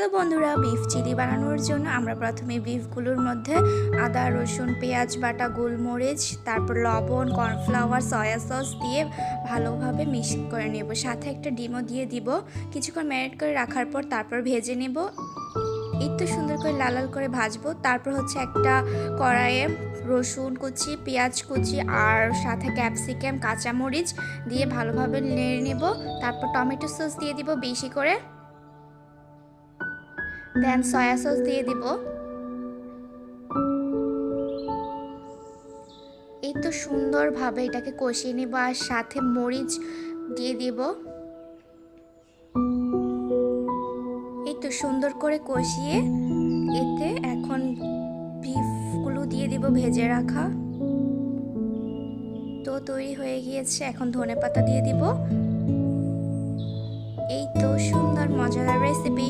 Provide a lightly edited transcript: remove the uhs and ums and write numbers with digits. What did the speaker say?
Hello বন্ধুরা, beef chilli বানানোর জন্য আমরা প্রথমে বিফগুলোর মধ্যে আদা, রসুন, পেঁয়াজ বাটা, গোলমরিচ, তারপর লবণ, কর্নফ্লাওয়ার, সয়া সস দিয়ে ভালোভাবে মিক্স করে নেব। সাথে একটা ডিমও দিয়ে দিব। কিছুক্ষণ ম্যারিনেট করে রাখার পর তারপর ভেজে নেব। এই তো সুন্দর করে লাল লাল করে ভাজবো। তারপর হচ্ছে একটা কড়াইয়ে রসুন কুচি, পেঁয়াজ কুচি আর সাথে ক্যাপসিকাম, কাঁচামরিচ দিয়ে ভালোভাবে নেড়ে নেব। তারপর টমেটো সস দিয়ে দিব বেশি করে, দেন সয়া সস দিয়ে দিব। এই তো সুন্দরভাবে এটাকে কষিয়ে নেব আর সাথে মরিচ দিয়ে দিব। এই তো সুন্দর করে কষিয়ে এতে এখন বিফগুলো দিয়ে দিব ভেজে রাখা। তো তৈরি হয়ে গিয়েছে, এখন ধনেপাতা দিয়ে দিব। এই তো সুন্দর মজাদার রেসিপি।